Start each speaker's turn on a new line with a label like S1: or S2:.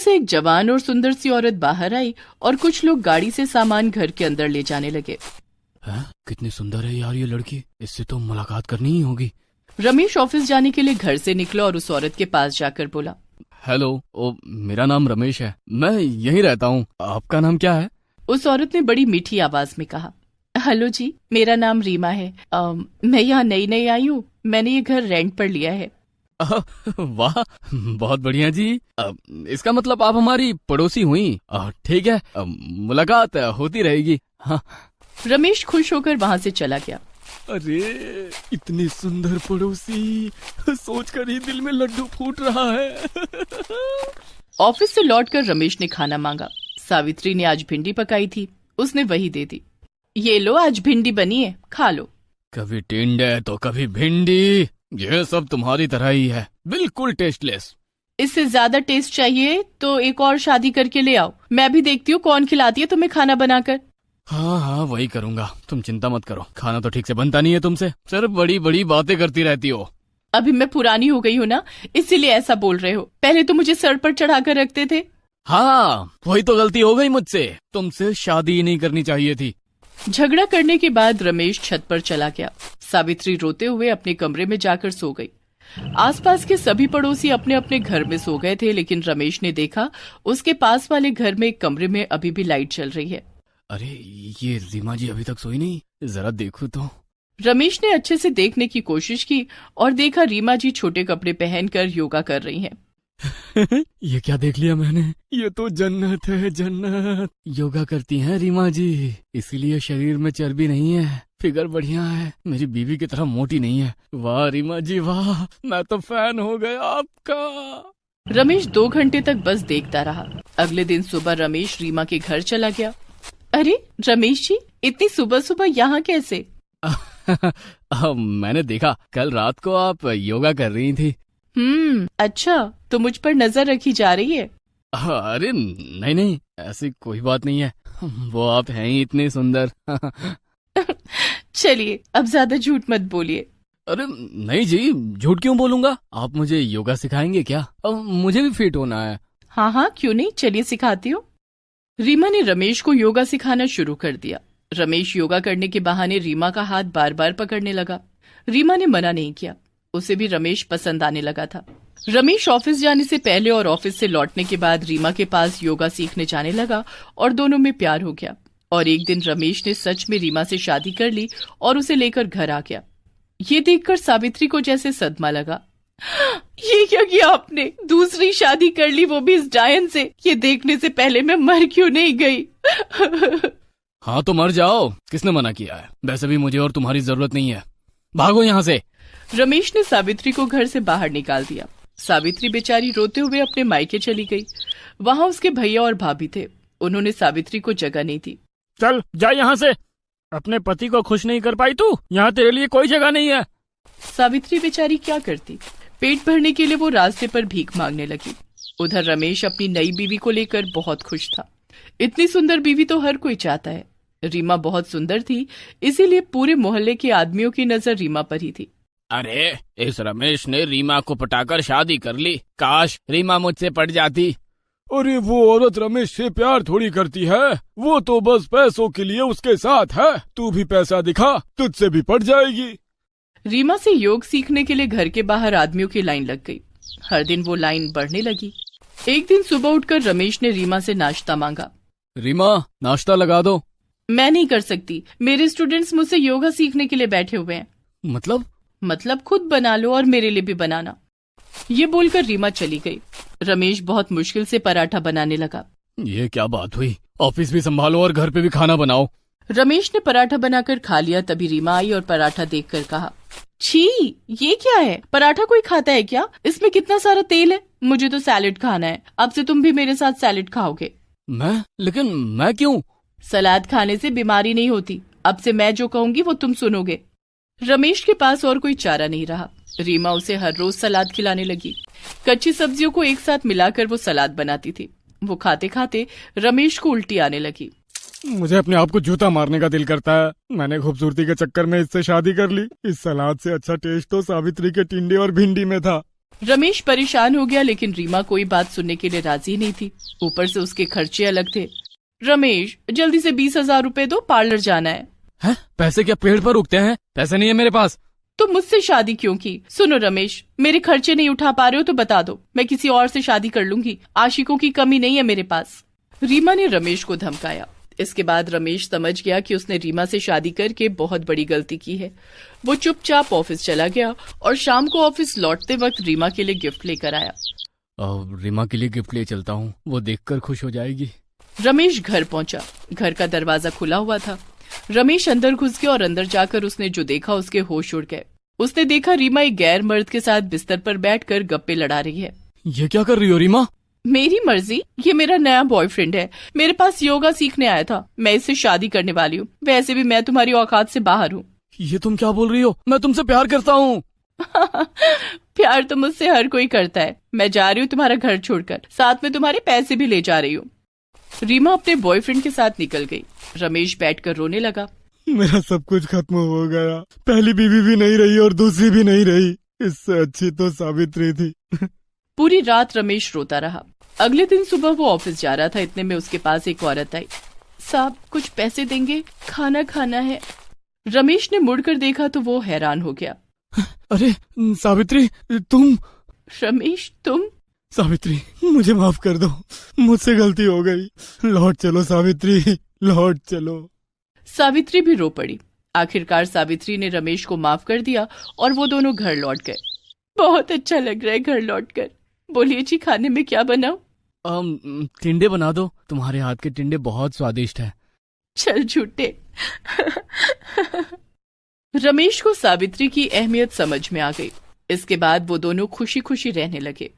S1: से एक जवान और सुंदर सी औरत बाहर आई और कुछ लोग गाड़ी से सामान घर के अंदर ले जाने लगे।
S2: कितनी सुंदर है यार ये लड़की, इससे तो मुलाकात करनी ही होगी।
S1: रमेश ऑफिस जाने के लिए घर से निकला और उस औरत के पास जाकर बोला,
S2: हेलो, मेरा नाम रमेश है, मैं यहीं रहता हूँ, आपका नाम क्या है?
S1: उस औरत ने बड़ी मीठी आवाज में कहा, हेलो जी, मेरा नाम रीमा है। मैं यहाँ नई नई आई हूँ, मैंने ये घर रेंट पर लिया है।
S2: वाह, बहुत बढ़िया जी। इसका मतलब आप हमारी पड़ोसी हुई। ठीक है, मुलाकात होती रहेगी। हाँ।
S1: रमेश खुश होकर वहाँ से चला गया।
S2: अरे इतनी सुंदर पड़ोसी, सोचकर ही दिल में लड्डू फूट रहा है।
S1: ऑफिस से लौटकर रमेश ने खाना मांगा। सावित्री ने आज भिंडी पकाई थी, उसने वही दे दी। ये लो, आज भिंडी बनी है, खा लो।
S2: कभी टिंडे तो कभी भिंडी, ये सब तुम्हारी तरह ही है, बिल्कुल टेस्टलेस।
S1: इससे ज्यादा टेस्ट चाहिए तो एक और शादी करके ले आओ, मैं भी देखती हूँ कौन खिलाती है तुम्हें खाना बनाकर।
S2: हाँ, वही करूँगा, तुम चिंता मत करो। खाना तो ठीक से बनता नहीं है तुमसे, सिर्फ बड़ी बड़ी बातें करती रहती हो।
S1: अभी मैं पुरानी हो गई हूँ ना, इसीलिए ऐसा बोल रहे हो। पहले तो मुझे सर पर चढ़ाकर रखते थे।
S2: हाँ, वही तो गलती हो गई मुझसे, तुमसे शादी ही नहीं करनी चाहिए थी।
S1: झगड़ा करने के बाद रमेश छत पर चला गया। सावित्री रोते हुए अपने कमरे में जाकर सो गई। आसपास के सभी पड़ोसी अपने अपने घर में सो गए थे, लेकिन रमेश ने देखा उसके पास वाले घर में एक कमरे में अभी भी लाइट चल रही है।
S2: अरे ये रीमा जी अभी तक सोई नहीं, जरा देखो तो।
S1: रमेश ने अच्छे से देखने की कोशिश की और देखा रीमा जी छोटे कपड़े पहनकर योगा कर रही हैं।
S2: ये क्या देख लिया मैंने, ये तो जन्नत है, जन्नत। योगा करती हैं रीमा जी, इसीलिए शरीर में चर्बी नहीं है, फिगर बढ़िया है, मेरी बीवी की तरह मोटी नहीं है। वाह रीमा जी वाह, मैं तो फैन हो गया आपका।
S1: रमेश 2 घंटे तक बस देखता रहा। अगले दिन सुबह रमेश रीमा के घर चला गया। अरे रमेश जी, इतनी सुबह सुबह यहाँ कैसे?
S2: मैंने देखा कल रात को आप योगा कर रही थी।
S1: अच्छा, तो मुझ पर नजर रखी जा रही है?
S2: अरे नहीं नहीं, ऐसी कोई बात नहीं है, वो आप हैं ही इतने सुंदर।
S1: चलिए अब ज्यादा झूठ मत बोलिए।
S2: अरे नहीं जी, झूठ क्यों बोलूंगा, आप मुझे योगा सिखाएंगे क्या? अब मुझे भी फिट होना है।
S1: हाँ हाँ, क्यों नहीं, चलिए सिखाती हूँ। रीमा ने रमेश को योगा सिखाना शुरू कर दिया। रमेश योगा करने के बहाने रीमा का हाथ बार बार पकड़ने लगा। रीमा ने मना नहीं किया, उसे भी रमेश पसंद आने लगा था। रमेश ऑफिस जाने से पहले और ऑफिस से लौटने के बाद रीमा के पास योगा सीखने जाने लगा और दोनों में प्यार हो गया। और एक दिन रमेश ने सच में रीमा से शादी कर ली और उसे लेकर घर आ गया। ये देखकर सावित्री को जैसे सदमा लगा। ये क्या किया आपने, दूसरी शादी कर ली, वो भी इस डायन से। ये देखने से पहले मैं मर क्यों नहीं गई?
S2: हाँ तो मर जाओ, किसने मना किया है? वैसे भी मुझे और तुम्हारी जरूरत नहीं है, भागो यहाँ से।
S1: रमेश ने सावित्री को घर से बाहर निकाल दिया। सावित्री बेचारी रोते हुए अपने मायके चली गई। वहाँ उसके भैया और भाभी थे, उन्होंने सावित्री को जगह नहीं दी।
S2: चल जा यहाँ से, अपने पति को खुश नहीं कर पाई तू, यहाँ तेरे लिए कोई जगह नहीं है।
S1: सावित्री बेचारी क्या करती, पेट भरने के लिए वो रास्ते पर भीख मांगने लगी। उधर रमेश अपनी नई बीवी को लेकर बहुत खुश था। इतनी सुंदर बीवी तो हर कोई चाहता है। रीमा बहुत सुंदर थी, इसीलिए पूरे मोहल्ले के आदमियों की नजर रीमा पर ही थी।
S2: अरे इस रमेश ने रीमा को पटाकर शादी कर ली, काश रीमा मुझसे पट जाती। अरे वो औरत रमेश से प्यार थोड़ी करती है, वो तो बस पैसों के लिए उसके साथ है। तू भी पैसा दिखा, तुझसे भी पट जाएगी।
S1: रीमा से योग सीखने के लिए घर के बाहर आदमियों की लाइन लग गई। हर दिन वो लाइन बढ़ने लगी। एक दिन सुबह उठकर रमेश ने रीमा से नाश्ता मांगा।
S2: रीमा नाश्ता लगा दो।
S1: मैं नहीं कर सकती, मेरे स्टूडेंट्स मुझसे योगा सीखने के लिए बैठे हुए हैं। मतलब खुद बना लो और मेरे लिए भी बनाना। ये बोलकर रीमा चली गई। रमेश बहुत मुश्किल से पराठा बनाने लगा।
S2: ये क्या बात हुई, ऑफिस भी संभालो और घर पे भी खाना बनाओ।
S1: रमेश ने पराठा बनाकर खा लिया, तभी रीमा आई और पराठा देखकर कहा, छी, ये क्या है, पराठा कोई खाता है क्या? इसमें कितना सारा तेल है, मुझे तो सैलेड खाना है। अब से तुम भी मेरे साथ सैलेड खाओगे।
S2: लेकिन मैं क्यों?
S1: सलाद खाने से बीमारी नहीं होती, अब से मैं जो कहूंगी वो तुम सुनोगे। रमेश के पास और कोई चारा नहीं रहा। रीमा उसे हर रोज सलाद खिलाने लगी। कच्ची सब्जियों को एक साथ मिलाकर वो सलाद बनाती थी। वो खाते खाते रमेश को उल्टी आने लगी।
S2: मुझे अपने आप को जूता मारने का दिल करता है। मैंने खूबसूरती के चक्कर में इससे शादी कर ली। इस सलाद से अच्छा टेस्ट तो सावित्री के टिंडे और भिंडी में था।
S1: रमेश परेशान हो गया, लेकिन रीमा कोई बात सुनने के लिए राजी नहीं थी। ऊपर से उसके खर्चे अलग थे। रमेश, जल्दी से 20,000 रुपए दो, पार्लर जाना है।
S2: हैं? पैसे क्या पेड़ पर उगते हैं? पैसे नहीं है मेरे पास।
S1: तुम मुझसे शादी क्यों की? सुनो रमेश, मेरे खर्चे नहीं उठा पा रहे हो तो बता दो, मैं किसी और से शादी कर लूंगी। आशिकों की कमी नहीं है मेरे पास। रीमा ने रमेश को धमकाया। इसके बाद रमेश समझ गया कि उसने रीमा से शादी करके बहुत बड़ी गलती की है। वो चुपचाप ऑफिस चला गया और शाम को ऑफिस लौटते वक्त रीमा के लिए गिफ्ट लेकर आया।
S2: रीमा के लिए गिफ्ट ले चलता हूँ, वो देखकर खुश हो जाएगी।
S1: रमेश घर पहुंचा। घर का दरवाजा खुला हुआ था। रमेश अंदर घुस गया और अंदर जाकर उसने जो देखा उसके होश उड़ गए। उसने देखा रीमा एक गैर मर्द के साथ बिस्तर पर बैठकर गप्पे लड़ा रही है।
S2: ये क्या कर रही हो रीमा?
S1: मेरी मर्जी, ये मेरा नया बॉयफ्रेंड है। मेरे पास योगा सीखने आया था। मैं इससे शादी करने वाली हूँ। वैसे भी मैं तुम्हारी औकात से बाहर हूँ।
S2: ये तुम क्या बोल रही हो? मैं तुमसे प्यार करता हूँ।
S1: प्यार तो मुझसे हर कोई करता है। मैं जा रही हूँ तुम्हारा घर छोड़कर, साथ में तुम्हारे पैसे भी ले जा रही हूँ। रीमा अपने बॉयफ्रेंड के साथ निकल गई। रमेश बैठकर रोने लगा।
S3: मेरा सब कुछ खत्म हो गया। पहली बीवी भी नहीं रही और दूसरी भी नहीं रही। इससे अच्छी तो सावित्री थी।
S1: पूरी रात रमेश रोता रहा। अगले दिन सुबह वो ऑफिस जा रहा था। इतने में उसके पास एक औरत आई। साहब, कुछ पैसे देंगे? खाना खाना है। रमेश ने मुड़कर देखा तो वो हैरान हो गया।
S3: अरे सावित्री, तुम?
S1: रमेश, तुम?
S3: सावित्री, मुझे माफ कर दो, मुझसे गलती हो गई। लौट चलो सावित्री, लौट चलो।
S1: सावित्री भी रो पड़ी। आखिरकार सावित्री ने रमेश को माफ कर दिया और वो दोनों घर लौट गए। बहुत अच्छा लग रहा है घर लौटकर। बोलिए जी, खाने में क्या बनाऊं?
S2: टिंडे बना दो, तुम्हारे हाथ के टिंडे बहुत स्वादिष्ट है।
S1: चल झूठे। रमेश को सावित्री की अहमियत समझ में आ गई। इसके बाद वो दोनों खुशी खुशी रहने लगे।